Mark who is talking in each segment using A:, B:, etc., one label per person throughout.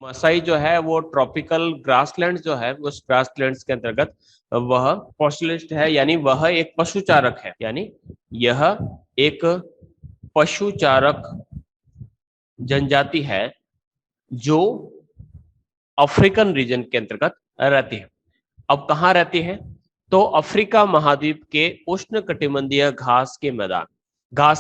A: मसाई जो है वो ट्रॉपिकल ग्रासलैंड जो है उस ग्रासलैंड्स के अंतर्गत वह पॉस्टुलिस्ट है, यानी वह एक पशुचारक है, यानी यह एक पशुचारक जनजाति है जो अफ्रीकन रीजन के अंतर्गत रहती है। अब कहाँ रहती है? तो अफ्रीका महाद्वीप के उष्ण कटिबंधीय घास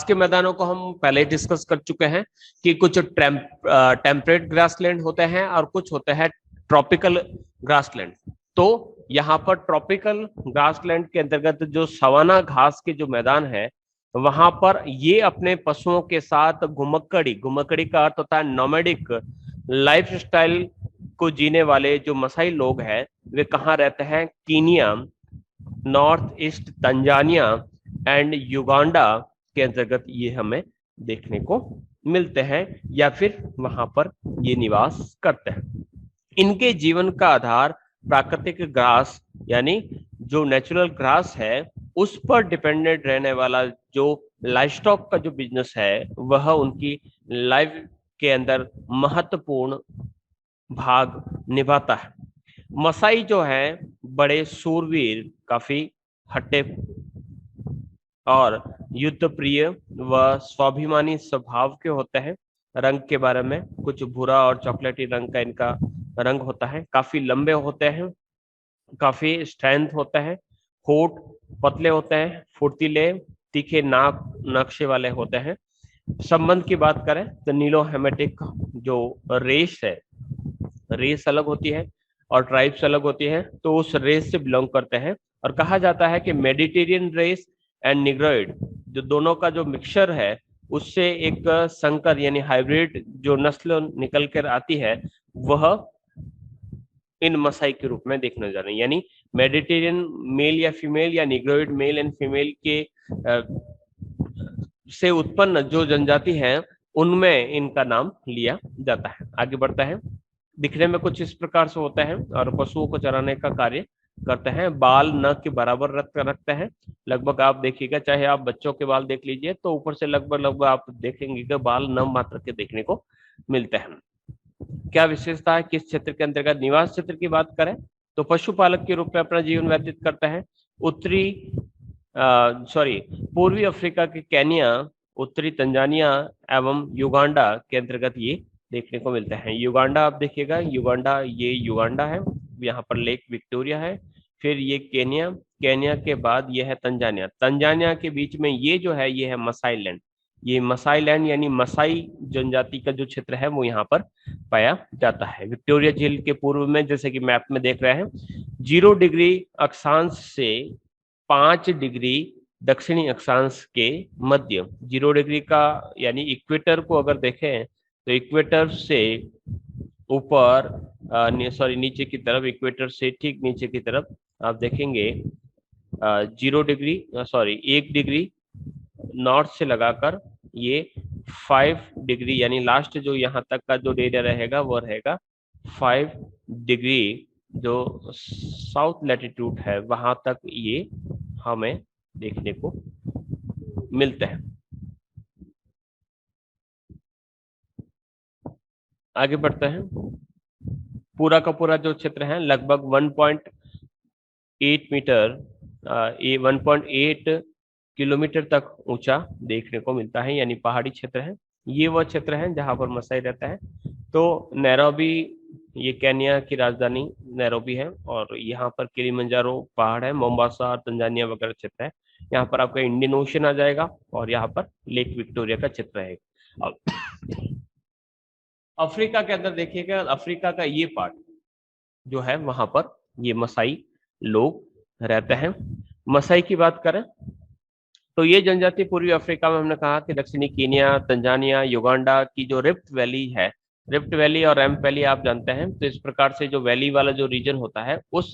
A: के मैदानों को हम पहले डिस्कस कर चुके हैं कि कुछ टेम्परेट ग्रासलैंड होते हैं और कुछ होते हैं ट्रॉपिकल ग्रासलैंड। तो यहाँ पर ट्रॉपिकल ग्रासलैंड के अंतर्गत जो सवाना घास के जो मैदान है वहां पर ये अपने पशुओं के साथ घुमक्कड़ी का अर्थ होता है नोमैडिक लाइफ स्टाइल को जीने वाले जो मसाई लोग हैं वे कहाँ रहते हैं? Kenya, north east Tanzania and Uganda के अंतर्गत ये हमें देखने को मिलते हैं, या फिर वहां पर ये निवास करते हैं। इनके जीवन का आधार प्राकृतिक ग्रास यानी जो नेचुरल ग्रास है उस पर डिपेंडेंट रहने वाला जो लाइवस्टॉक का जो बिजनेस है वह उनकी लाइफ के अंदर महत्वपूर्ण भाग निभाता है। मसाई जो है बड़े सूरवीर, काफी हट्टे और युद्ध प्रिय व स्वाभिमानी स्वभाव के होते हैं। रंग के बारे में कुछ भूरा और चॉकलेटी रंग का इनका रंग होता है। काफी लंबे होते हैं, काफी स्ट्रेंथ होता है, होठ पतले होते हैं, फुर्तीले, तीखे नाक नक्शे वाले होते हैं। संबंध की बात करें तो नीलो हेमेटिक जो रेस है, रेस अलग होती है और ट्राइब्स अलग होती है, तो उस रेस से बिलोंग करते हैं। और कहा जाता है कि मेडिटेरियन रेस एंड निग्रोइड जो दोनों का जो मिक्सचर है उससे एक संकर यानी हाइब्रिड जो नस्ल निकल कर आती है वह इन मसाई के रूप में देखने जा रहे हैं। यानी मेडिटेरियन मेल या फीमेल या निग्रोइड मेल एंड फीमेल के से उत्पन्न जो जनजाति है उनमें इनका नाम लिया जाता है। आगे बढ़ता है। दिखने में कुछ इस प्रकार से होता है और पशुओं को चराने का कार्य करते हैं। बाल न के बराबर रखते हैं। लगभग आप देखिएगा, चाहे आप बच्चों के बाल देख लीजिए तो ऊपर से लगभग आप देखेंगे कि बाल न मात्र के देखने को मिलते हैं। क्या विशेषता है? किस क्षेत्र के अंतर्गत? निवास क्षेत्र की बात करें तो पशुपालक के रूप में अपना जीवन व्यतीत करते हैं। पूर्वी अफ्रीका के केन्या, उत्तरी तंजानिया एवं युगांडा के अंतर्गत ये देखने को मिलते हैं। युगांडा आप देखिएगा, ये युगांडा है, यहाँ पर लेक विक्टोरिया है। फिर ये केन्या, केन्या के बाद ये है तंजानिया, तंजानिया के बीच में ये जो है ये है मसाई लैंड। ये मसाई लैंड यानी मसाई जनजाति का जो क्षेत्र है वो यहाँ पर पाया जाता है। विक्टोरिया झील के पूर्व में, जैसे कि मैप में देख रहे हैं, 0 डिग्री अक्षांश से 5 डिग्री दक्षिणी अक्षांश के मध्य, 0 डिग्री का यानी इक्वेटर को अगर देखें तो इक्वेटर से ऊपर नीचे की तरफ, इक्वेटर से ठीक नीचे की तरफ आप देखेंगे 0 डिग्री 1 डिग्री नॉर्थ से लगाकर ये 5 डिग्री यानी लास्ट जो यहाँ तक का जो एरिया रहेगा वो रहेगा 5 डिग्री जो साउथ लैटिट्यूड है वहां तक ये हमें देखने को मिलते हैं। आगे बढ़ते हैं। पूरा का पूरा जो क्षेत्र है लगभग 1.8 मीटर 1.8 किलोमीटर तक ऊंचा देखने को मिलता है, यानी पहाड़ी क्षेत्र है। ये वह क्षेत्र है जहां पर मसाई रहता है। तो नैरोबी, ये केन्या की राजधानी नैरोबी है और यहाँ पर किलिमंजारो पहाड़ है। मोम्बासा, तंजानिया वगैरह क्षेत्र है। यहाँ पर आपका इंडियन ओशन आ जाएगा और यहाँ पर लेक विक्टोरिया का क्षेत्र है। अब अफ्रीका के अंदर देखिएगा, अफ्रीका का ये पार्ट जो है वहां पर ये मसाई लोग रहते हैं। मसाई की बात करें तो ये जनजाति पूर्वी अफ्रीका में, हमने कहा कि दक्षिणी कीनिया, तंजानिया, युगांडा की जो रिफ्ट वैली है, रिफ्ट वैली और रैम्प वैली आप जानते हैं, तो इस प्रकार से जो वैली वाला जो रीजन होता है उस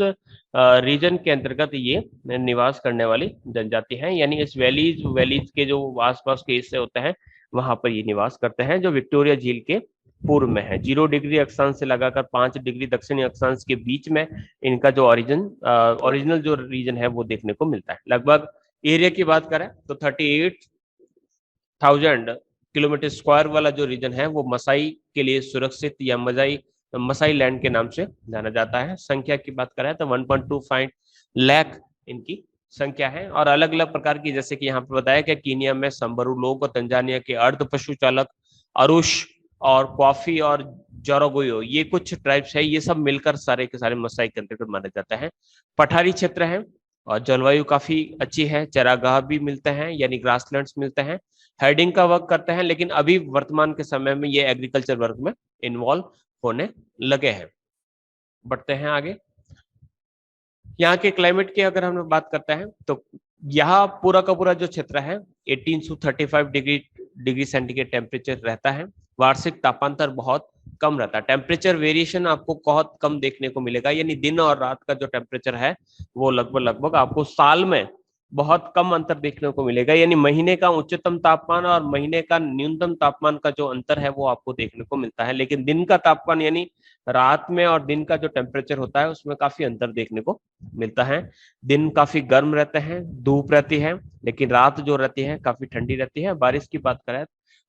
A: रीजन के अंतर्गत ये निवास करने वाली जनजाति है। यानी इस वैलीज के जो आसपास के हिस्से होते हैं वहां पर ये निवास करते हैं, जो विक्टोरिया झील के पूर्व में है। 0 डिग्री अक्षांश से लगाकर 5 डिग्री दक्षिणी अक्षांश के बीच में इनका जो ओरिजिनल जो रीजन है वो देखने को मिलता है। लगभग एरिया की बात करें तो 38,000 किलोमीटर स्क्वायर वाला जो रीजन है वो मसाई के लिए सुरक्षित या मसाई मसाई लैंड के नाम से जाना जाता है। संख्या की बात करें तो 1.25 लाख इनकी संख्या है, और अलग अलग प्रकार की, जैसे कि यहाँ पे बताया कि कीनिया में संबरू लोग और तंजानिया के अर्ध पशु चालक अरुष और कॉफी और जोरोगोयो, ये कुछ ट्राइब्स है, ये सब मिलकर सारे के सारे मसाई के अंतर्गत माना जाता है। पठारी क्षेत्र है और जलवायु काफी अच्छी है, चरागाह भी मिलते हैं यानी ग्रासलैंड्स मिलते हैं, हर्डिंग का वर्क करते हैं, लेकिन अभी वर्तमान के समय में ये एग्रीकल्चर वर्क में इन्वॉल्व होने लगे हैं। बढ़ते हैं आगे। यहाँ के क्लाइमेट की अगर हम बात करते हैं तो यहाँ पूरा का पूरा जो क्षेत्र है 18 to 35 डिग्री सेंटीग्रेड टेम्परेचर रहता है। वार्षिक तापांतर बहुत कम रहता है, टेम्परेचर वेरिएशन आपको बहुत कम देखने को मिलेगा, यानी दिन और रात का जो टेम्परेचर है वो लगभग आपको साल में बहुत कम अंतर देखने को मिलेगा, यानी महीने का उच्चतम तापमान और महीने का न्यूनतम तापमान का जो अंतर है वो आपको देखने को मिलता है। लेकिन दिन का तापमान यानी रात में और दिन का जो टेम्परेचर होता है उसमें काफी अंतर देखने को मिलता है। दिन काफी गर्म रहते हैं, धूप रहती है, लेकिन रात जो रहती है काफी ठंडी रहती है। बारिश की बात करें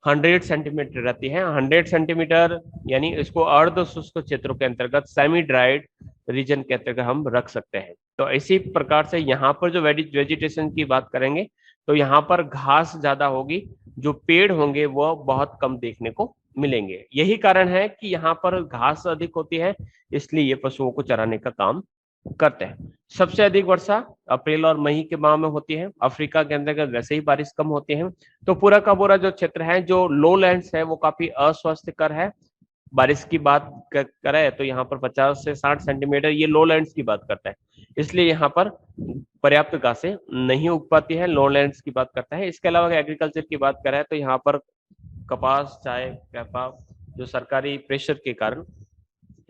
A: 100 सेंटीमीटर रहती है। 100 सेंटीमीटर यानी इसको अर्ध शुष्क क्षेत्रों के अंतर्गत सेमी ड्राइड रीजन के अंतर्गत हम रख सकते हैं। तो इसी प्रकार से यहाँ पर जो वेजिटेशन की बात करेंगे तो यहाँ पर घास ज्यादा होगी, जो पेड़ होंगे वो बहुत कम देखने को मिलेंगे। यही कारण है कि यहाँ पर घास अधिक होती है, इसलिए ये पशुओं को चराने का काम करते हैं। सबसे अधिक वर्षा अप्रैल और मई के माह में होती है। अफ्रीका के अंतर्गत वैसे ही बारिश कम होती है। तो पूरा का पूरा जो क्षेत्र है, जो लो लैंड्स है, वो काफी अस्वास्थ्यकर है। बारिश की बात करें तो यहाँ पर 50 से 60 सेंटीमीटर ये लो लैंड्स की बात करता है, इसलिए यहाँ पर पर्याप्त घासें नहीं उग पाती है। लो लैंड्स की बात करता है। इसके अलावा एग्रीकल्चर की बात करें तो यहाँ पर कपास, चाय, कपास जो सरकारी प्रेशर के कारण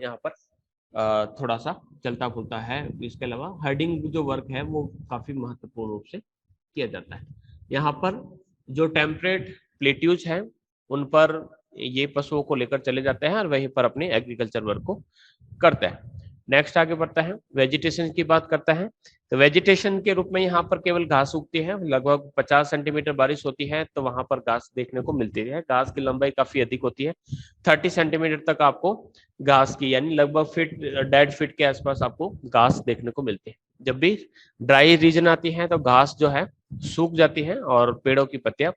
A: यहाँ पर थोड़ा सा चलता फूलता है। इसके अलावा हर्डिंग जो वर्क है वो काफी महत्वपूर्ण रूप से किया जाता है। यहाँ पर जो टेम्परेट प्लेट्यूज हैं उन पर ये पशुओं को लेकर चले जाते हैं और वहीं पर अपने एग्रीकल्चर वर्क को करते हैं। नेक्स्ट आगे बढ़ता है, वेजिटेशन की बात करता है। तो वेजिटेशन के रूप में यहाँ पर केवल घास उगती है। लगभग 50 सेंटीमीटर बारिश होती है तो वहां पर घास देखने को मिलती है। घास की लंबाई काफी अधिक होती है, 30 सेंटीमीटर तक आपको घास की यानी लगभग फीट, 1.5 फीट के आसपास आपको घास देखने को मिलती है। जब भी ड्राई रीजन आती है तो घास जो है सूख जाती है और पेड़ों की पत्तियां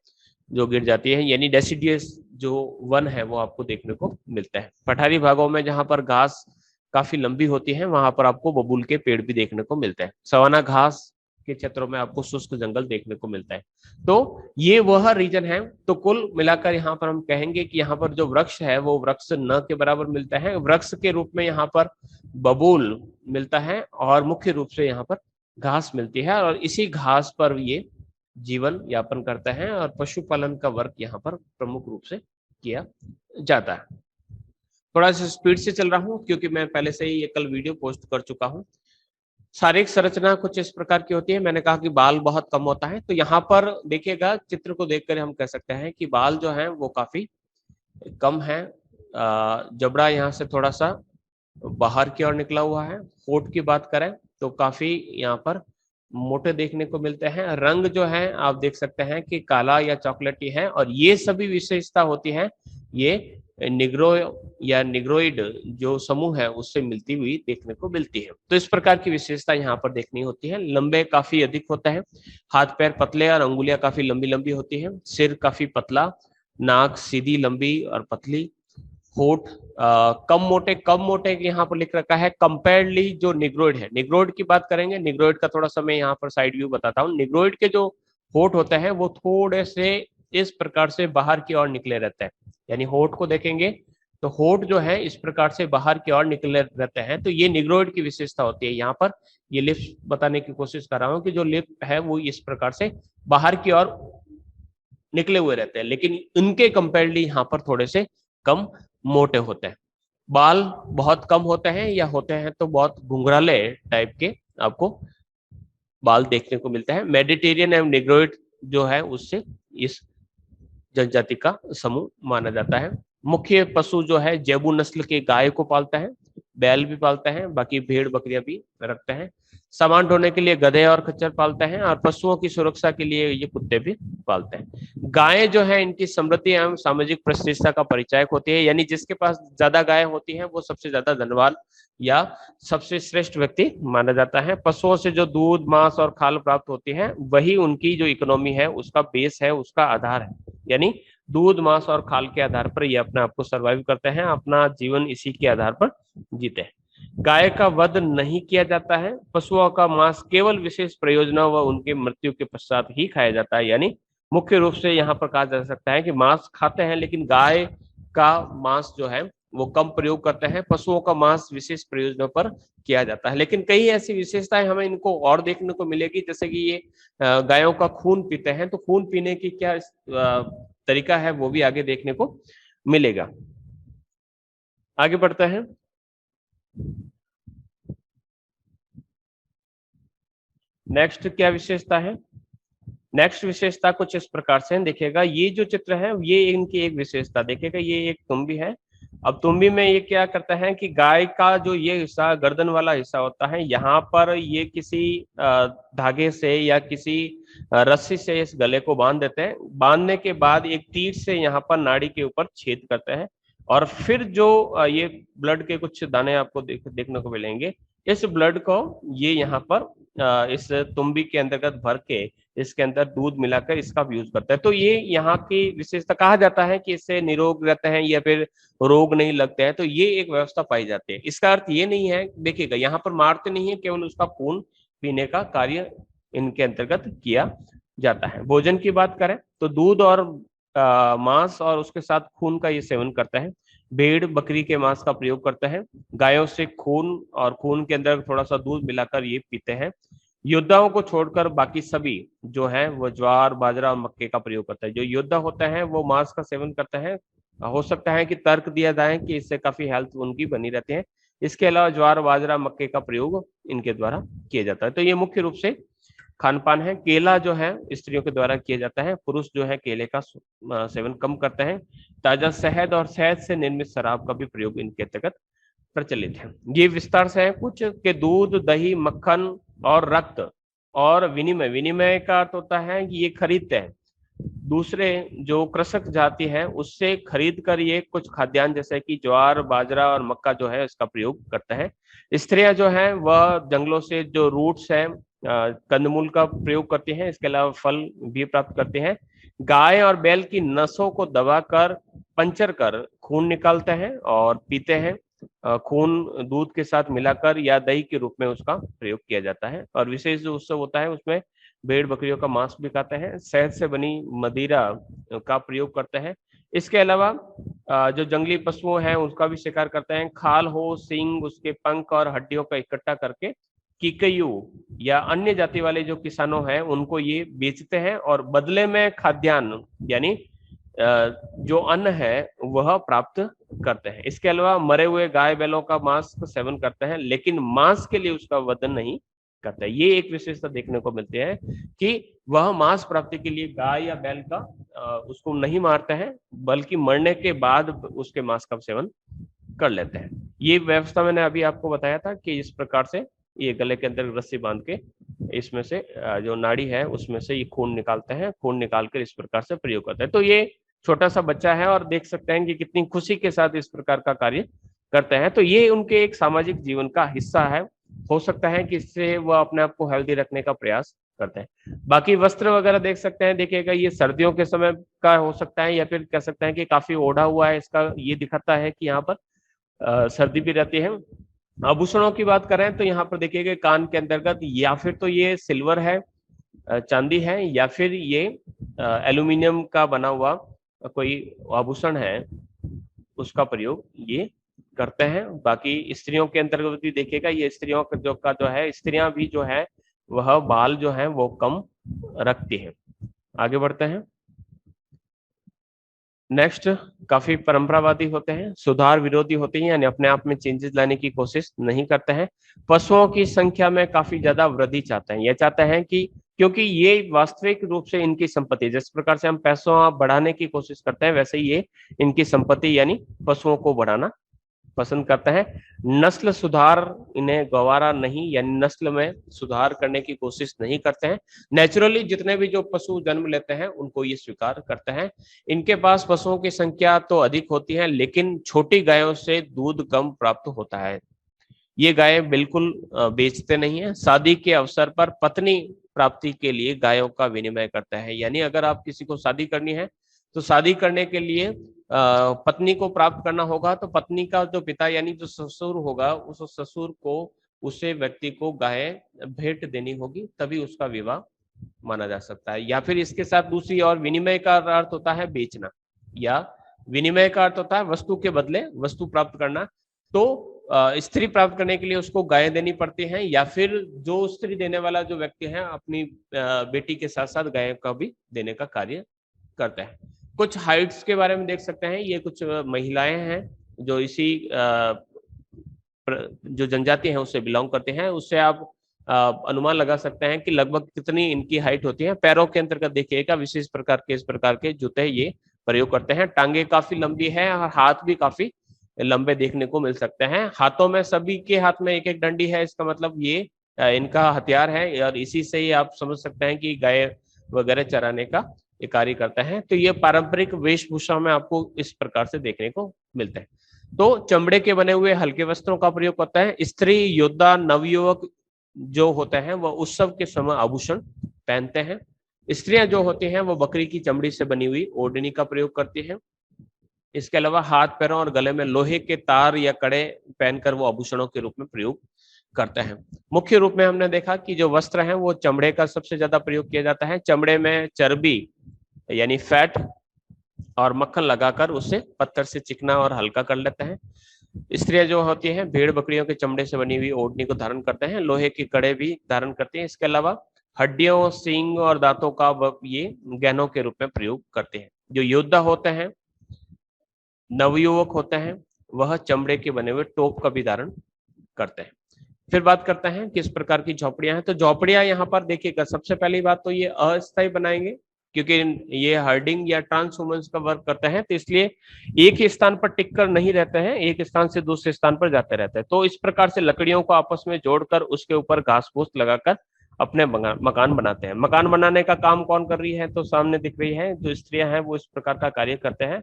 A: जो गिर जाती है, यानी डेसिडियस जो वन है वो आपको देखने को मिलता है। पठारी भागों में जहां पर घास काफी लंबी होती है वहां पर आपको बबूल के पेड़ भी देखने को मिलते हैं। सवाना घास के क्षेत्रों में आपको शुष्क जंगल देखने को मिलता है। तो ये वह रीजन है। तो कुल मिलाकर यहाँ पर हम कहेंगे कि यहाँ पर जो वृक्ष है वो वृक्ष न के बराबर मिलता है। वृक्ष के रूप में यहाँ पर बबूल मिलता है और मुख्य रूप से यहाँ पर घास मिलती है, और इसी घास पर ये जीवन यापन करता है और पशुपालन का वर्क यहाँ पर प्रमुख रूप से किया जाता है। थोड़ा सा स्पीड से चल रहा हूँ क्योंकि मैं पहले से ही ये कल वीडियो पोस्ट कर चुका हूँ। शारीरिक संरचना कुछ इस प्रकार की होती है। मैंने कहा कि बाल बहुत कम होता है, तो यहाँ पर देखिएगा, चित्र को देखकर हम कह सकते हैं कि बाल जो हैं वो काफी कम है। जबड़ा यहाँ से थोड़ा सा बाहर की ओर निकला हुआ है। होठ की बात करें तो काफी यहाँ पर मोटे देखने को मिलते हैं। रंग जो है आप देख सकते हैं कि काला या चॉकलेटी है, और ये सभी विशेषता होती है ये निग्रो या निग्रोइड जो समूह है उससे मिलती हुई देखने को मिलती है। तो इस प्रकार की विशेषता यहाँ पर देखनी होती है। लंबे काफी अधिक होता है, हाथ पैर पतले और अंगुलियां काफी लंबी लंबी होती है। सिर काफी पतला, नाक सीधी लंबी और पतली, होठ कम मोटे यहाँ पर लिख रखा है कंपेयरली जो निग्रोइड है। निग्रोइड की बात करेंगे, निग्रोइड का थोड़ा सा मैं यहाँ पर साइड व्यू बताता हूँ। निग्रोइड के जो होठ होते हैं वो थोड़े से इस प्रकार से बाहर की ओर निकले रहते हैं, यानी होठ को देखेंगे तो होठ जो है इस प्रकार से बाहर की ओर निकले रहते हैं। तो ये निग्रोइड की विशेषता होती है। यहाँ पर ये लिप्स बताने की कोशिश कर रहा हूँ कि जो लिप है वो इस प्रकार से बाहर की ओर निकले हुए रहते हैं, लेकिन उनके कंपेयरली यहाँ पर थोड़े से कम मोटे होते हैं। बाल बहुत कम होते हैं या होते हैं तो बहुत घुंघराले टाइप के आपको बाल देखने को मिलते हैं। मेडिटेरियन एवं निग्रोइड जो है उससे इस जनजाति का समूह माना जाता है। मुख्य पशु जो है जेबू नस्ल के गाय को पालता है, बैल भी पालता है, बाकी भेड़ बकरियां भी रखते हैं। सामान ढोने के लिए गधे और खच्चर पालते हैं, और पशुओं की सुरक्षा के लिए ये कुत्ते भी पालते हैं। गायें जो है इनकी समृद्धि एवं सामाजिक प्रतिष्ठा का परिचायक होती है, यानी जिसके पास ज्यादा गायें होती हैं वो सबसे ज्यादा धनवान या सबसे श्रेष्ठ व्यक्ति माना जाता है। पशुओं से जो दूध, मांस और खाल प्राप्त होती है वही उनकी जो इकोनॉमी है उसका बेस है, उसका आधार है। यानी दूध, मांस और खाल के आधार पर ये अपने आप को सर्वाइव करते हैं, अपना जीवन इसी के आधार पर जीते हैं। गाय का वध नहीं किया जाता है, पशुओं का मांस केवल विशेष प्रयोजनों व उनके मृत्यु के पश्चात ही खाया जाता है। यानी मुख्य रूप से यहाँ पर कहा जा सकता है कि मांस खाते हैं, लेकिन गाय का मांस जो है वो कम प्रयोग करते हैं, पशुओं का मांस विशेष प्रयोजनों पर किया जाता है। लेकिन कई ऐसी विशेषताएं हमें इनको और देखने को मिलेगी, जैसे कि ये गायों का खून पीते हैं, तो खून पीने की क्या तरीका है वो भी आगे देखने को मिलेगा। आगे बढ़ते हैं। नेक्स्ट क्या विशेषता है? नेक्स्ट विशेषता कुछ इस प्रकार से देखिएगा, ये जो चित्र है ये इनकी एक विशेषता देखिएगा, ये एक तुम्बी है। अब तुम्बी में ये क्या करता है कि गाय का जो ये हिस्सा गर्दन वाला हिस्सा होता है, यहाँ पर ये किसी धागे से या किसी रस्सी से इस गले को बांध देते हैं। बांधने के बाद एक तीर से यहाँ पर नाड़ी के ऊपर छेद करते हैं, और फिर जो ये ब्लड के कुछ दाने आपको देखने को मिलेंगे, इस ब्लड को ये यहाँ पर इस तुम्बी के अंतर्गत भर के इसके अंदर दूध मिलाकर इसका यूज करता है। तो ये यहाँ की विशेषता, कहा जाता है कि इससे निरोग रहते हैं या फिर रोग नहीं लगते हैं, तो ये एक व्यवस्था पाई जाती है। इसका अर्थ ये नहीं है, देखिएगा यहाँ पर मारते नहीं है, केवल उसका खून पीने का कार्य इनके अंतर्गत किया जाता है। भोजन की बात करें तो दूध और मांस और उसके साथ खून का ये सेवन करता है। भेड़ बकरी के मांस का प्रयोग करते हैं। गायों से खून और खून के अंदर थोड़ा सा दूध मिलाकर ये पीते हैं। योद्धाओं को छोड़कर बाकी सभी जो है वो ज्वार, बाजरा और मक्के का प्रयोग करता है। जो योद्धा होता है वो मांस का सेवन करते हैं। हो सकता है कि तर्क दिया जाए कि इससे काफी हेल्थ उनकी बनी रहती है। इसके अलावा ज्वार, बाजरा, मक्के का प्रयोग इनके द्वारा किया जाता है। तो ये मुख्य रूप से खान पान है। केला जो है स्त्रियों के द्वारा किया जाता है, पुरुष जो है केले का सेवन कम करते हैं। ताजा शहद और शहद से निर्मित शराब का भी प्रयोग इनके अंतर्गत प्रचलित है। ये विस्तार से है कुछ के दूध, दही, मक्खन और रक्त और विनिमय। विनिमय का अर्थ होता है कि ये खरीदते हैं, दूसरे जो कृषक जाति है उससे खरीद कर ये कुछ खाद्यान्न जैसे कि ज्वार, बाजरा और मक्का जो है इसका प्रयोग करते हैं। स्त्रियां जो है वह जंगलों से जो रूट्स है, कंदमूल का प्रयोग करती हैं। इसके अलावा फल भी प्राप्त करते हैं। गाय और बैल की नसों को दबाकर पंचर कर खून निकालते हैं और पीते हैं। खून दूध के साथ मिलाकर या दही के रूप में उसका प्रयोग किया जाता है। और विशेष जो उत्सव होता है उसमें भेड़ बकरियों का मांस भी खाते हैं। शहद से बनी मदिरा का प्रयोग करते हैं। इसके अलावा जो जंगली पशुओं हैं उसका भी शिकार करते हैं। खाल हो, सींग, उसके पंख और हड्डियों का इकट्ठा करके किकयू या अन्य जाति वाले जो किसानों हैं उनको ये बेचते हैं और बदले में खाद्यान्न यानी जो अन्न है वह प्राप्त करते हैं। इसके अलावा मरे हुए गाय बैलों का मांस का सेवन करते हैं, लेकिन मांस के लिए उसका वधन नहीं करता है। ये एक विशेषता देखने को मिलती है कि वह मांस प्राप्ति के लिए गाय या बैल का उसको नहीं मारते हैं, बल्कि मरने के बाद उसके मांस का सेवन कर लेते हैं। ये व्यवस्था मैंने अभी आपको बताया था कि इस प्रकार से ये गले के अंदर रस्सी बांध के इसमें से जो नाड़ी है उसमें से ये खून निकालते हैं। खून निकाल कर इस प्रकार से प्रयोग करते हैं। तो ये छोटा सा बच्चा है और देख सकते हैं कि कितनी खुशी के साथ इस प्रकार का कार्य करते हैं। तो ये उनके एक सामाजिक जीवन का हिस्सा है। हो सकता है कि इससे वह अपने आप को हेल्दी रखने का प्रयास करते हैं। बाकी वस्त्र वगैरह देख सकते हैं, देखिएगा ये सर्दियों के समय का हो सकता है या फिर कह सकते हैं कि काफी ओढ़ा हुआ है। इसका ये दिखाता है कि यहाँ पर सर्दी भी रहती है। आभूषणों की बात करें तो यहाँ पर देखिएगा कान के अंतर्गत या फिर तो ये सिल्वर है, चांदी है, या फिर ये एल्यूमिनियम का बना हुआ कोई आभूषण है उसका प्रयोग ये करते हैं। बाकी स्त्रियों के अंतर्गत भी देखिएगा ये स्त्रियों का जो है, स्त्रियां भी जो है वह बाल जो है वो कम रखती है। आगे बढ़ते हैं। नेक्स्ट, काफी परंपरावादी होते हैं, सुधार विरोधी होते हैं, यानी अपने आप में चेंजेस लाने की कोशिश नहीं करते हैं। पशुओं की संख्या में काफी ज्यादा वृद्धि चाहते हैं। ये चाहते हैं कि क्योंकि ये वास्तविक रूप से इनकी संपत्ति, जिस प्रकार से हम पैसों बढ़ाने की कोशिश करते हैं वैसे ही ये इनकी संपत्ति यानी पशुओं को बढ़ाना पसंद करते हैं। नस्ल सुधार इन्हें गवारा नहीं, यानी नस्ल में सुधार करने की कोशिश नहीं करते हैं। नेचुरली जितने भी जो पशु जन्म लेते हैं उनको ये स्वीकार करते हैं। इनके पास पशुओं की संख्या तो अधिक होती है, लेकिन छोटी गायों से दूध कम प्राप्त होता है। ये गाय बिल्कुल बेचते नहीं है। शादी के अवसर पर पत्नी प्राप्ति के लिए गायों का विनिमय करता है। यानी अगर आप किसी को शादी करनी है तो शादी करने के लिए पत्नी को प्राप्त करना होगा, तो पत्नी का जो पिता यानी जो ससुर होगा, उस ससुर को उसे व्यक्ति को गाय भेंट देनी होगी, तभी उसका विवाह माना जा सकता है। या फिर इसके साथ दूसरी और विनिमय का अर्थ होता है बेचना, या विनिमय का अर्थ होता है वस्तु के बदले वस्तु प्राप्त करना। तो स्त्री प्राप्त करने के लिए उसको गाय देनी पड़ती है, या फिर जो स्त्री देने वाला जो व्यक्ति है अपनी बेटी के साथ साथ गाय का भी देने का कार्य करता है। कुछ हाइट्स के बारे में देख सकते हैं। ये कुछ महिलाएं हैं जो इसी जो जनजाति है उससे बिलोंग करते हैं। उससे आप अनुमान लगा सकते हैं कि लगभग कितनी इनकी हाइट होती है। पैरों के अंतर्गत देखिएगा विशेष प्रकार के इस प्रकार के जूते ये प्रयोग करते हैं। टांगे काफी लंबी है और हाथ भी काफी लंबे देखने को मिल सकते हैं। हाथों में सभी के हाथ में एक एक डंडी है, इसका मतलब ये इनका हथियार है, और इसी से ही आप समझ सकते हैं कि गाय वगैरह चराने का ये कार्य करता है। तो ये पारंपरिक वेशभूषा में आपको इस प्रकार से देखने को मिलते हैं। तो चमड़े के बने हुए हल्के वस्त्रों का प्रयोग करता है। स्त्री, योद्धा, नवयुवक जो होते हैं वह उत्सव के समय आभूषण पहनते हैं। स्त्रियां जो होती हैं वो बकरी की चमड़ी से बनी हुई ओढ़नी का प्रयोग करती हैं। इसके अलावा हाथ, पैरों और गले में लोहे के तार या कड़े पहनकर वो आभूषणों के रूप में प्रयोग करते हैं। मुख्य रूप में हमने देखा कि जो वस्त्र हैं वो चमड़े का सबसे ज्यादा प्रयोग किया जाता है। चमड़े में चर्बी यानी फैट और मक्खन लगाकर उसे पत्थर से चिकना और हल्का कर लेते हैं। स्त्रियां जो होती हैं भेड़ बकरियों के चमड़े से बनी हुई ओढ़नी को धारण करते हैं। लोहे के कड़े भी धारण करते हैं। इसके अलावा हड्डियों, सींग और दांतों का ये गहनों के रूप में प्रयोग करते हैं। जो योद्धा होते हैं, नवयुवक होते हैं, वह चमड़े के बने हुए टोप का भी धारण करते हैं। फिर बात करते हैं किस प्रकार की झोपड़ियां हैं। तो झोपड़ियां यहाँ पर देखिएगा, सबसे पहली बात तो ये अस्थायी बनाएंगे, क्योंकि ये हर्डिंग या ट्रांसह्यूमेंस का वर्क करते हैं, तो इसलिए एक ही स्थान पर टिक कर नहीं रहते हैं, एक स्थान से दूसरे स्थान पर जाते रहते हैं। तो इस प्रकार से लकड़ियों को आपस में जोड़कर उसके ऊपर घास फूस लगाकर अपने मकान बनाते हैं। मकान बनाने का काम कौन कर रही है, तो सामने दिख रही है जो स्त्रियां हैं वो इस प्रकार का कार्य करते हैं,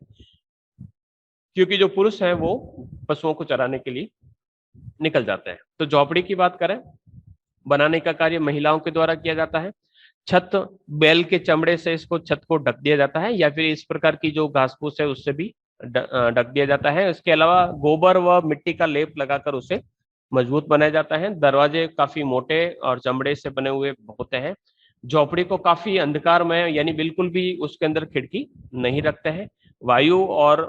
A: क्योंकि जो पुरुष हैं वो पशुओं को चराने के लिए निकल जाते हैं। तो झोपड़ी की बात करें, बनाने का कार्य महिलाओं के द्वारा किया जाता है। छत, बैल के चमड़े से इसको छत को ढक दिया जाता है, या फिर इस प्रकार की जो घास फूस है उससे भी ढक दिया जाता है। इसके अलावा गोबर व मिट्टी का लेप लगाकर उसे मजबूत बनाया जाता है। दरवाजे काफी मोटे और चमड़े से बने हुए होते हैं। झोपड़ी को काफी अंधकार में, यानी बिल्कुल भी उसके अंदर खिड़की नहीं रखते हैं। वायु और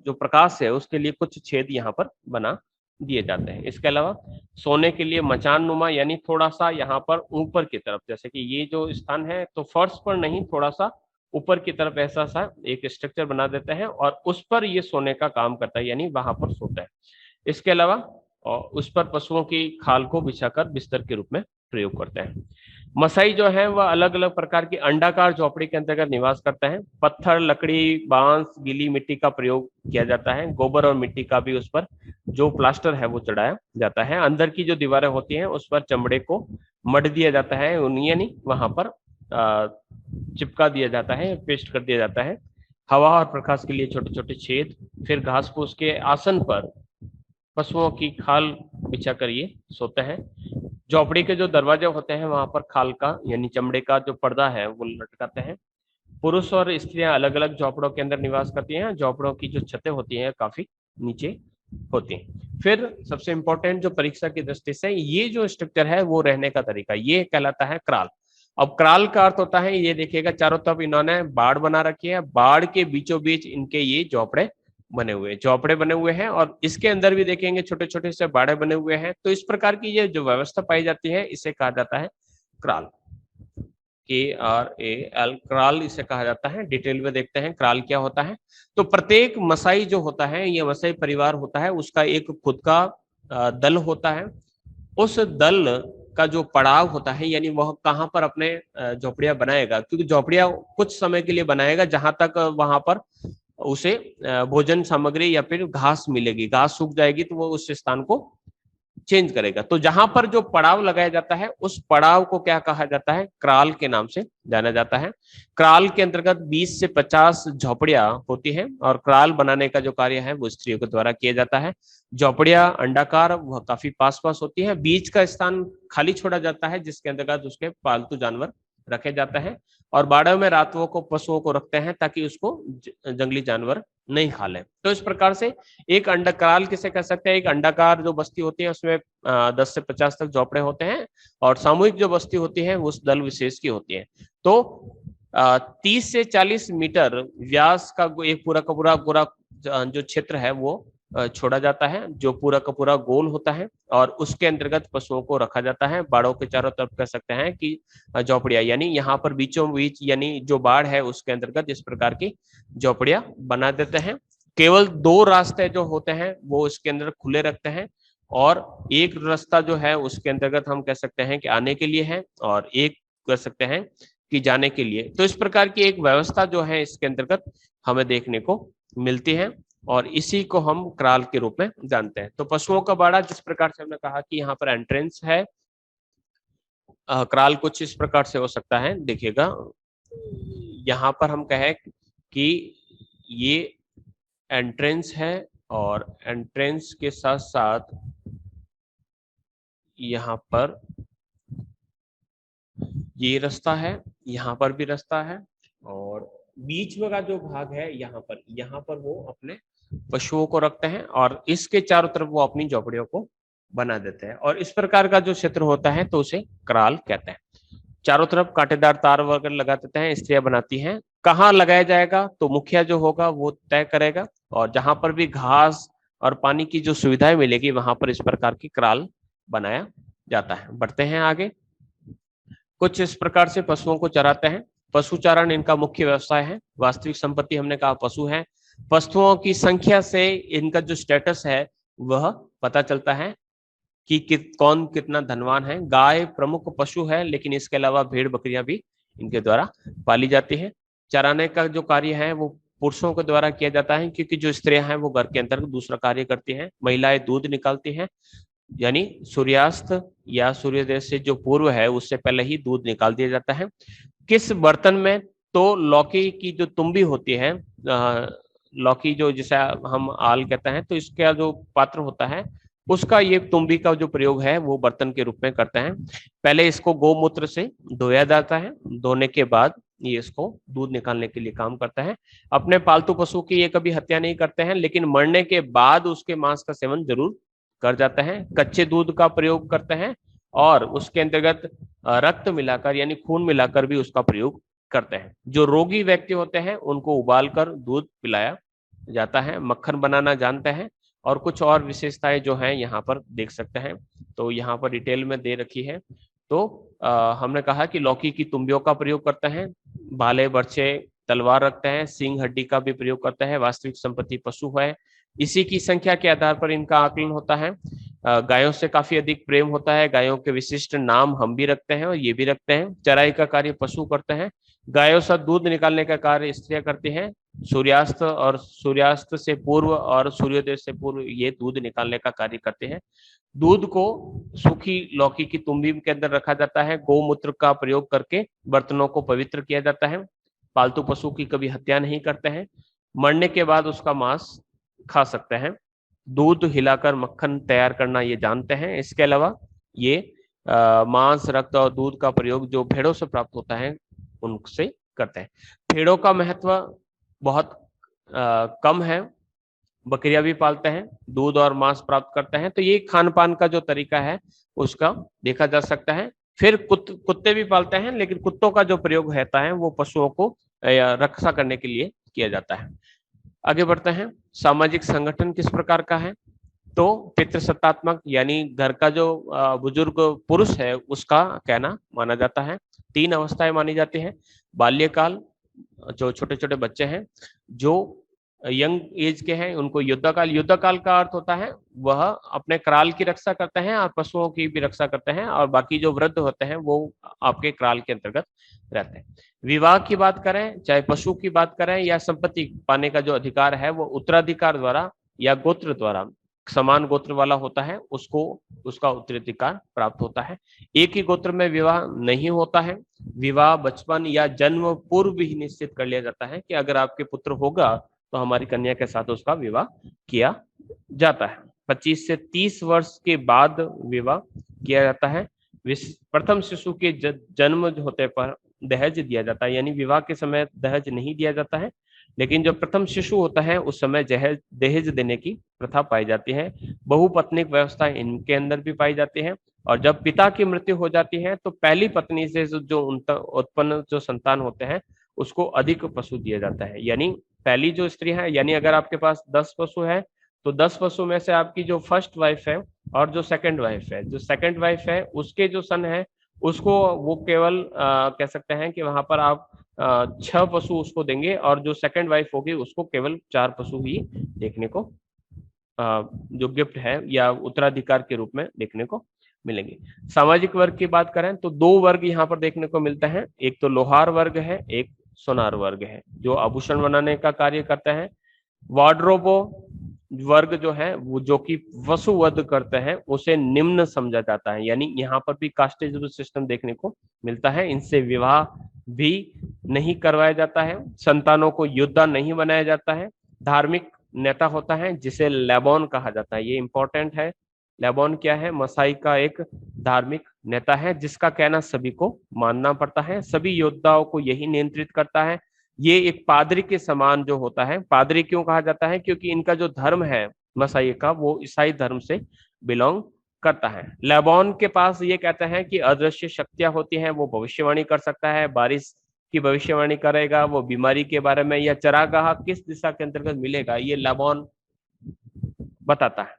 A: जो प्रकाश है उसके लिए कुछ छेद यहाँ पर बना दिए जाते हैं। इसके अलावा सोने के लिए मचान नुमा, यानी थोड़ा सा यहाँ पर ऊपर की तरफ, जैसे कि ये जो स्थान है तो फर्श पर नहीं, थोड़ा सा ऊपर की तरफ ऐसा सा एक स्ट्रक्चर बना देते हैं और उस पर ये सोने का काम करता है, यानी वहां पर सोता है। इसके अलावा उस पर पशुओं की खाल को बिछाकर बिस्तर के रूप में प्रयोग करते हैं। मसाई जो है वह अलग अलग प्रकार की अंडाकार झोपड़ी के अंतर्गत निवास करता है। पत्थर, लकड़ी, बांस, गीली मिट्टी का प्रयोग किया जाता है। गोबर और मिट्टी का भी उस पर जो प्लास्टर है वो चढ़ाया जाता है। अंदर की जो दीवारें होती हैं उस पर चमड़े को मढ़ दिया जाता है, यानी वहां पर चिपका दिया जाता है, पेस्ट कर दिया जाता है। हवा और प्रकाश के लिए छोटे छोटे छेद। फिर घास फूस के आसन पर पशुओं की खाल बिछाकर ये सोते हैं। झोपड़ी के जो दरवाजे होते हैं वहां पर खाल का यानी चमड़े का जो पर्दा है वो लटकाते हैं। पुरुष और स्त्रियां अलग अलग झोपड़ों के अंदर निवास करती हैं। झोपड़ों की जो छतें होती हैं काफी नीचे होती हैं। फिर सबसे इंपॉर्टेंट जो परीक्षा की दृष्टि से ये जो स्ट्रक्चर है वो रहने का तरीका, ये कहलाता है क्राल। अब क्राल का अर्थ होता है, ये देखिएगा चारों तरफ इन्होंने बाड़ बना रखी है, बाड़ के बीचों बीच इनके ये झोपड़े बने हुए हैं और इसके अंदर भी देखेंगे छोटे छोटे से बाड़े बने हुए हैं। तो इस प्रकार की ये जो व्यवस्था पाई जाती है इसे कहा जाता है क्राल, KRAL, क्राल इसे कहा जाता है। डिटेल में देखते हैं क्राल क्या होता है। तो प्रत्येक मसाई जो होता है, ये मसाई परिवार होता है, उसका एक खुद का दल होता है। उस दल का जो पड़ाव होता है, यानी वह कहाँ पर अपने झोपड़ियां बनाएगा, क्योंकि झोपड़ियां कुछ समय के लिए बनाएगा जहां तक वहां पर उसे भोजन सामग्री या फिर घास मिलेगी, घास सूख जाएगी तो वो उस स्थान को चेंज करेगा। तो जहां पर जो पड़ाव लगाया जाता है उस पड़ाव को क्या कहा जाता है, क्राल के नाम से जाना जाता है। क्राल के अंतर्गत 20 से 50 झोपड़ियां होती हैं और क्राल बनाने का जो कार्य है वो स्त्रियों के द्वारा किया जाता है। झोपड़ियां अंडाकार वह काफी पास पास होती है, बीच का स्थान खाली छोड़ा जाता है जिसके अंतर्गत उसके पालतू जानवर रखे जाते हैं और बाड़ों में रातों को पशुओं को रखते हैं ताकि उसको जंगली जानवर नहीं खा ले। तो इस प्रकार से एक अंडाकार किसे कह सकते हैं, एक अंडाकार जो बस्ती होती है उसमें 10 से 50 तक झोपड़े होते हैं और सामूहिक जो बस्ती होती है उस दल विशेष की होती है। तो 30 से 40 मीटर व्यास का एक पूरा का पूरा जो क्षेत्र है वो छोड़ा जाता है जो पूरा का पूरा गोल होता है और उसके अंतर्गत पशुओं को रखा जाता है। बाड़ों के चारों तरफ कह सकते हैं कि झोपड़ियां, यानी यहाँ पर बीचों बीच यानी जो बाढ़ है उसके अंतर्गत इस प्रकार की झोपड़ियां बना देते हैं। केवल 2 रास्ते जो होते हैं वो इसके अंदर खुले रखते हैं और एक रास्ता जो है उसके अंतर्गत हम कह सकते हैं कि आने के लिए है और एक कह सकते हैं कि जाने के लिए। तो इस प्रकार की एक व्यवस्था जो है इसके अंतर्गत हमें देखने को मिलती है और इसी को हम क्राल के रूप में जानते हैं। तो पशुओं का बाड़ा जिस प्रकार से हमने कहा कि यहाँ पर एंट्रेंस है, क्राल कुछ इस प्रकार से हो सकता है, देखिएगा यहाँ पर हम कहें कि ये एंट्रेंस है और एंट्रेंस के साथ साथ यहाँ पर ये रास्ता है, यहाँ पर भी रास्ता है और बीच में का जो भाग है यहाँ पर वो अपने पशुओं को रखते हैं और इसके चारों तरफ वो अपनी झोपड़ियों को बना देते हैं और इस प्रकार का जो क्षेत्र होता है तो उसे क्राल कहते हैं। चारों तरफ कांटेदार तार वगैरह लगा देते हैं, स्त्रियां बनाती हैं। कहाँ लगाया जाएगा तो मुखिया जो होगा वो तय करेगा और जहां पर भी घास और पानी की जो सुविधाएं मिलेगी वहां पर इस प्रकार की क्राल बनाया जाता है। बढ़ते हैं आगे। कुछ इस प्रकार से पशुओं को चराते हैं। पशु चारण इनका मुख्य व्यवसाय है। वास्तविक संपत्ति हमने कहा पशु है। पशुओं की संख्या से इनका जो स्टेटस है वह पता चलता है कि कौन कितना धनवान है। गाय प्रमुख पशु है लेकिन इसके अलावा भेड़ बकरियां भी इनके द्वारा पाली जाती है। चराने का जो कार्य है वो पुरुषों के द्वारा किया जाता है क्योंकि जो स्त्रियां हैं वो घर के अंतर्गत दूसरा कार्य करती हैं। महिलाएं दूध निकालती हैं, यानी सूर्यास्त या सूर्योदय से जो पूर्व है उससे पहले ही दूध निकाल दिया जाता है। किस बर्तन में, तो लौकी की जो तुम्बी होती है, लौकी जो जिसे हम आल कहते हैं, तो इसका जो पात्र होता है उसका ये तुम्बी का जो प्रयोग है वो बर्तन के रूप में करते हैं। पहले इसको गौमूत्र से धोया जाता है, धोने के बाद ये इसको दूध निकालने के लिए काम करता है। अपने पालतू पशु की ये कभी हत्या नहीं करते हैं लेकिन मरने के बाद उसके मांस का सेवन जरूर कर जाते हैं। कच्चे दूध का प्रयोग करते हैं और उसके अंतर्गत रक्त मिलाकर यानी खून मिलाकर भी उसका प्रयोग करते हैं। जो रोगी व्यक्ति होते हैं उनको उबालकर दूध पिलाया जाता है। मक्खन बनाना जानते हैं और कुछ और विशेषताएं जो हैं यहाँ पर देख सकते हैं, तो यहाँ पर डिटेल में दे रखी है। तो हमने कहा कि लौकी की तुम्बियों का प्रयोग करते हैं, भाले बर्छे तलवार रखते हैं, सींग हड्डी का भी प्रयोग करते हैं। वास्तविक संपत्ति पशु है। इसी की संख्या के आधार पर इनका आकलन होता है। गायों से काफी अधिक प्रेम होता है। गायों के विशिष्ट नाम हम भी रखते हैं और ये भी रखते हैं। चराई का कार्य पशु करते हैं। गायों से दूध निकालने का कार्य स्त्रियां करती हैं। सूर्यास्त से पूर्व और सूर्योदय से पूर्व ये दूध निकालने का कार्य करते हैं। दूध को सूखी लौकी की तुम्बी के अंदर रखा जाता है। गौमूत्र का प्रयोग करके बर्तनों को पवित्र किया जाता है। पालतू पशु की कभी हत्या नहीं करते हैं। मरने के बाद उसका मांस खा सकते हैं। दूध हिलाकर मक्खन तैयार करना ये जानते हैं। इसके अलावा ये मांस, रक्त और दूध का प्रयोग जो भेड़ों से प्राप्त होता है उनसे करते हैं। भेड़ों का महत्व बहुत कम है। बकरियां भी पालते हैं, दूध और मांस प्राप्त करते हैं। तो ये खान पान का जो तरीका है उसका देखा जा सकता है। फिर कुत्ते भी पालते हैं लेकिन कुत्तों का जो प्रयोग रहता है वो पशुओं को रक्षा करने के लिए किया जाता है। आगे बढ़ते हैं। सामाजिक संगठन किस प्रकार का है, तो पितृसत्तात्मक यानी घर का जो बुजुर्ग पुरुष है उसका कहना माना जाता है। 3 अवस्थाएं मानी जाती हैं। बाल्यकाल, जो छोटे छोटे बच्चे हैं जो यंग एज के हैं उनको युद्धकाल, युद्धकाल का अर्थ होता है वह अपने कराल की रक्षा करते हैं और पशुओं की भी रक्षा करते हैं, और बाकी जो वृद्ध होते हैं वो आपके कराल के अंतर्गत रहते हैं। विवाह की बात करें, चाहे पशु की बात करें या संपत्ति पाने का जो अधिकार है वो उत्तराधिकार द्वारा या गोत्र द्वारा, समान गोत्र वाला होता है उसको उसका उत्तराधिकार प्राप्त होता है। एक ही गोत्र में विवाह नहीं होता है। विवाह बचपन या जन्म पूर्व ही निश्चित कर लिया जाता है कि अगर आपके पुत्र होगा तो हमारी कन्या के साथ उसका विवाह किया जाता है। 25 से 30 वर्ष के बाद विवाह किया जाता है। प्रथम शिशु के जन्म होते पर दहेज दिया जाता है, यानी विवाह के समय दहेज नहीं दिया जाता है, लेकिन जब प्रथम शिशु होता है उस समय दहेज देने की प्रथा पाई जाती है। बहुपत्निक व्यवस्था इनके अंदर भी पाई जाती है। और जब पिता की मृत्यु हो जाती है तो पहली पत्नी से जो उत्पन्न जो संतान होते हैं उसको अधिक पशु दिया जाता है। यानी पहली जो स्त्री है, यानी अगर आपके पास 10 पशु है तो 10 पशु में से आपकी जो फर्स्ट वाइफ है और जो सेकंड वाइफ है, जो सेकंड वाइफ है उसके जो सन है उसको वो केवल कह सकते हैं कि वहां पर आप 6 पशु उसको देंगे, और जो सेकंड वाइफ होगी उसको केवल 4 पशु ही देखने को जो गिफ्ट है या उत्तराधिकार के रूप में देखने को मिलेंगे। सामाजिक वर्ग की बात करें तो 2 वर्ग यहाँ पर देखने को मिलते हैं, एक तो लोहार वर्ग है, एक सोनार वर्ग है जो आभूषण बनाने का कार्य करते हैं। वार्डरोबो वर्ग जो है वो जो कि वसुवध करते हैं उसे निम्न समझा जाता है, यानी यहाँ पर भी कास्टेज सिस्टम देखने को मिलता है। इनसे विवाह भी नहीं करवाया जाता है, संतानों को योद्धा नहीं बनाया जाता है। धार्मिक नेता होता है जिसे लेबोन कहा जाता है, ये इंपॉर्टेंट है। लेबोन क्या है? मसाई का एक धार्मिक नेता है जिसका कहना सभी को मानना पड़ता है, सभी योद्धाओं को यही नियंत्रित करता है। ये एक पादरी के समान जो होता है, पादरी क्यों कहा जाता है? क्योंकि इनका जो धर्म है मसाई का वो ईसाई धर्म से बिलोंग करता है। लेबोन के पास ये कहते हैं कि अदृश्य शक्तियां होती हैं, वो भविष्यवाणी कर सकता है, बारिश की भविष्यवाणी करेगा, वो बीमारी के बारे में या चरागाह किस दिशा के अंतर्गत मिलेगा ये लेबोन बताता है।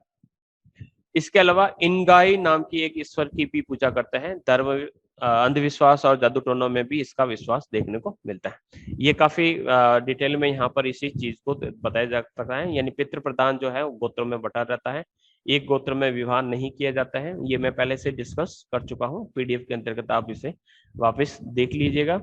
A: इसके अलावा इनगाई नाम की एक ईश्वर की भी पूजा करते हैं। धर्म अंधविश्वास और जादू टोनों में भी इसका विश्वास देखने को मिलता है। ये काफी डिटेल में यहाँ पर इसी चीज को बताया जा सकता है, यानी पितृ प्रधान जो है गोत्रों में बटा रहता है, एक गोत्र में विवाह नहीं किया जाता है। ये मैं पहले से डिस्कस कर चुका हूँ, पीडीएफ के अंतर्गत आप इसे वापस देख लीजिएगा।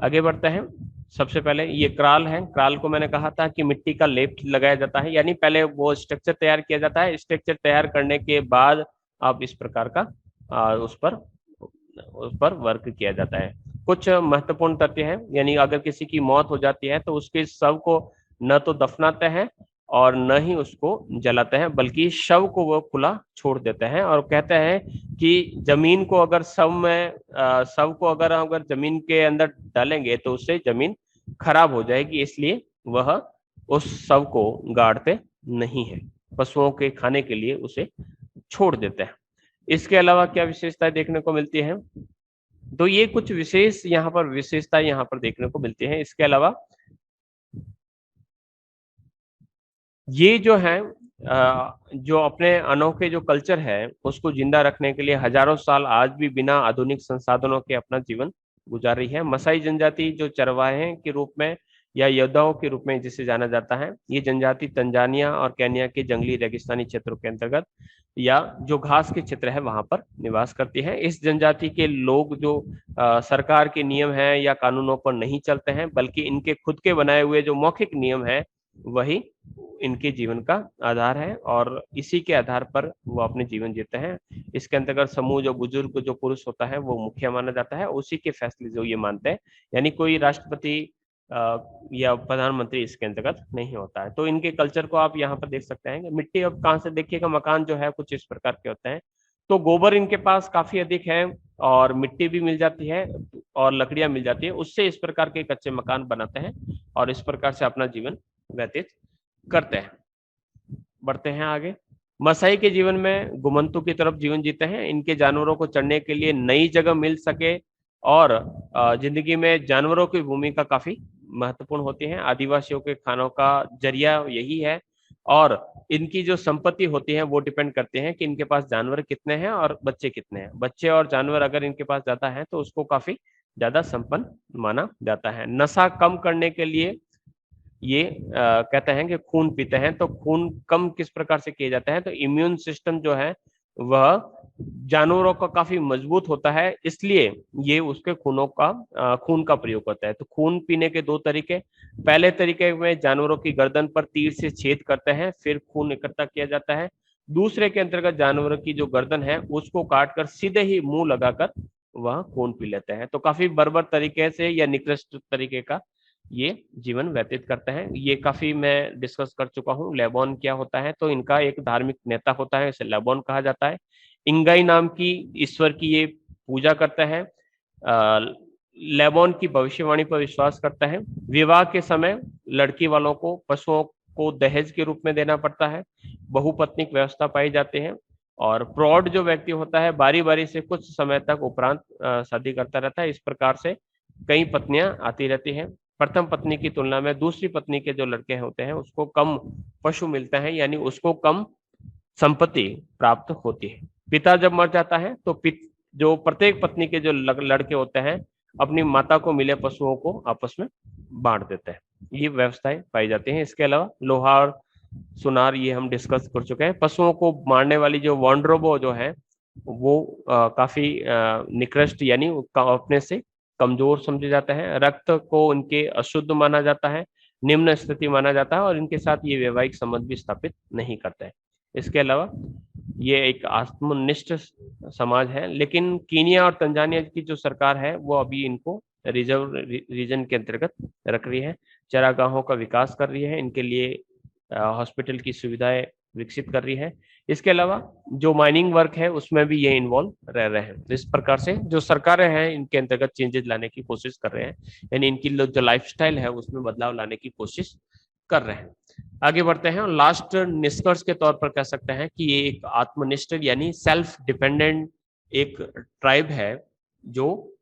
A: आगे बढ़ते हैं। सबसे पहले ये क्राल है, क्राल को मैंने कहा था कि मिट्टी का लेप लगाया जाता है, यानी पहले वो स्ट्रक्चर तैयार किया जाता है, स्ट्रक्चर तैयार करने के बाद आप इस प्रकार का उस पर वर्क किया जाता है। कुछ महत्वपूर्ण तथ्य हैं, यानी अगर किसी की मौत हो जाती है तो उसके शव को न तो दफनाते हैं और न ही उसको जलाते हैं, बल्कि शव को वो खुला छोड़ देते हैं और कहते हैं कि जमीन को अगर शव को अगर जमीन के अंदर डालेंगे तो उससे जमीन खराब हो जाएगी, इसलिए वह उस शव को गाड़ते नहीं है, पशुओं के खाने के लिए उसे छोड़ देते हैं। इसके अलावा क्या विशेषताएं देखने को मिलती हैं? तो ये कुछ विशेष यहाँ पर विशेषताएं यहाँ पर देखने को मिलती हैं। इसके अलावा ये जो है जो अपने अनोखे जो कल्चर है उसको जिंदा रखने के लिए हजारों साल आज भी बिना आधुनिक संसाधनों के अपना जीवन गुजार रही है। मसाई जनजाति जो चरवाहे के रूप में या योद्धाओं के रूप में जिसे जाना जाता है, ये जनजाति तंजानिया और केन्या के जंगली रेगिस्तानी क्षेत्रों के अंतर्गत या जो घास के क्षेत्र है वहां पर निवास करती है। इस जनजाति के लोग जो सरकार के नियम है या कानूनों पर नहीं चलते हैं, बल्कि इनके खुद के बनाए हुए जो मौखिक नियम है वही इनके जीवन का आधार है और इसी के आधार पर वो अपने जीवन जीते हैं। इसके अंतर्गत समूह जो बुजुर्ग जो पुरुष होता है वो मुखिया माना जाता है, उसी के फैसले जो ये मानते हैं, यानी कोई राष्ट्रपति या प्रधानमंत्री इसके अंतर्गत नहीं होता है। तो इनके कल्चर को आप यहाँ पर देख सकते हैं। मिट्टी अब कहाँ से देखिएगा, मकान जो है कुछ इस प्रकार के होते हैं। तो गोबर इनके पास काफी अधिक है और मिट्टी भी मिल जाती है और लकड़ियां मिल जाती है, उससे इस प्रकार के कच्चे मकान बनाते हैं और इस प्रकार से अपना जीवन व्यतीत करते हैं। बढ़ते हैं आगे। मसाई के जीवन में गुमंतु की तरफ जीवन जीते हैं। इनके जानवरों को चढ़ने के लिए नई जगह मिल सके और जिंदगी में जानवरों की भूमिका काफी महत्वपूर्ण होती है। आदिवासियों के खानों का जरिया यही है और इनकी जो संपत्ति होती है वो डिपेंड करते हैं कि इनके पास जानवर कितने हैं और बच्चे कितने हैं। बच्चे और जानवर अगर इनके पास ज्यादा है तो उसको काफी ज्यादा संपन्न माना जाता है। नशा कम करने के लिए ये कहते हैं कि खून पीते हैं, तो खून कम किस प्रकार से किया जाता है, तो इम्यून सिस्टम जो है वह जानवरों का काफी मजबूत होता है, इसलिए ये उसके खून का प्रयोग होता है। तो खून पीने के दो तरीके, पहले तरीके में जानवरों की गर्दन पर तीर से छेद करते हैं, फिर खून इकट्ठा किया जाता है। दूसरे के अंतर्गत जानवरों की जो गर्दन है उसको काटकर सीधे ही मुंह लगाकर वह खून पी लेते हैं। तो काफी बर्बर तरीके से या निकृष्ट तरीके का ये जीवन व्यतीत करते हैं। ये काफी मैं डिस्कस कर चुका हूँ। लेबोन क्या होता है, तो इनका एक धार्मिक नेता होता है, इसे लेबोन कहा जाता है। इंगाई नाम की ईश्वर की ये पूजा करता है। लेबोन की भविष्यवाणी पर विश्वास करता है। विवाह के समय लड़की वालों को पशुओं को दहेज के रूप में देना पड़ता है। बहुपत्निक व्यवस्था पाई जाती है। और प्रौढ़ जो व्यक्ति होता है बारी बारी से कुछ समय तक उपरांत शादी करता रहता है। इस प्रकार से कई पत्नियां आती रहती हैं। प्रथम पत्नी की तुलना में दूसरी पत्नी के जो लड़के होते हैं उसको कम पशु मिलते हैं, यानी उसको कम संपत्ति प्राप्त होती है। पिता जब मर जाता है तो जो प्रत्येक पत्नी के जो लड़के होते हैं अपनी माता को मिले पशुओं को आपस में बांट देते हैं। ये व्यवस्थाएं पाई जाती हैं। इसके अलावा लोहार सुनार ये हम डिस्कस कर चुके हैं। पशुओं को मारने वाली जो वॉन्ड्रोबो जो है वो काफी निकृष्ट यानी अपने से कमजोर समझे जाता है। रक्त को उनके अशुद्ध माना जाता है, निम्न स्थिति माना जाता है, और इनके साथ ये वैवाहिक संबंध भी स्थापित नहीं करता है। इसके अलावा ये एक आत्मनिष्ठ समाज है, लेकिन कीनिया और तंजानिया की जो सरकार है वो अभी इनको रिजर्व रीजन के अंतर्गत रख रही है, चरागाहों का विकास कर रही है, इनके लिए हॉस्पिटल की सुविधाएं विकसित कर रही है। इसके अलावा जो माइनिंग वर्क है उसमें भी ये इन्वॉल्व रह रहे हैं। तो इस प्रकार से जो सरकारें हैं इनके अंतर्गत चेंजेस लाने की कोशिश कर रहे हैं, यानी इनकी जो लाइफस्टाइल है उसमें बदलाव लाने की कोशिश कर रहे हैं। आगे बढ़ते हैं और लास्ट निष्कर्ष के तौर पर कह सकते हैं कि ये एक आत्मनिष्ठ यानी सेल्फ डिपेंडेंट एक ट्राइब है, जो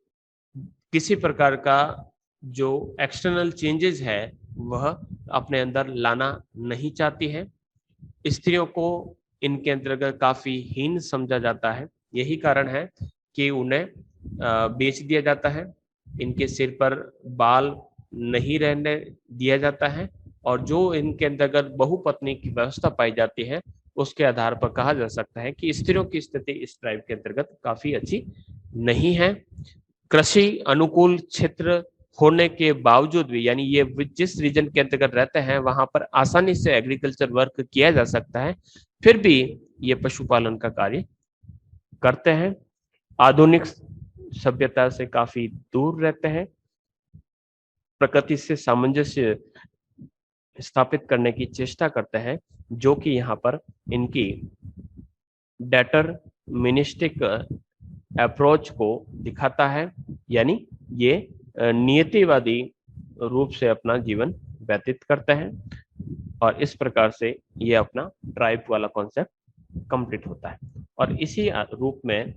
A: किसी प्रकार का जो एक्सटर्नल चेंजेस है वह अपने अंदर लाना नहीं चाहती है। स्त्रियों को इनके अंतर्गत काफी हीन समझा जाता है। यही कारण है कि उन्हें बेच दिया जाता है, इनके सिर पर बाल नहीं रहने दिया जाता है, और जो इनके अंतर्गत बहुपत्नी की व्यवस्था पाई जाती है उसके आधार पर कहा जा सकता है कि स्त्रियों की स्थिति इस ट्राइब के अंतर्गत काफी अच्छी नहीं है। कृषि अनुकूल क्षेत्र होने के बावजूद भी, यानी ये जिस रीजन के अंतर्गत रहते हैं वहां पर आसानी से एग्रीकल्चर वर्क किया जा सकता है, फिर भी ये पशुपालन का कार्य करते हैं। आधुनिक सभ्यता से काफी दूर रहते हैं, प्रकृति से सामंजस्य स्थापित करने की चेष्टा करते हैं, जो कि यहाँ पर इनकी डेटरमिनिस्टिक अप्रोच को दिखाता है, यानी ये नियतिवादी रूप से अपना जीवन व्यतीत करते हैं, और इस प्रकार से ये अपना ट्राइब वाला कॉन्सेप्ट कंप्लीट होता है। और इसी रूप में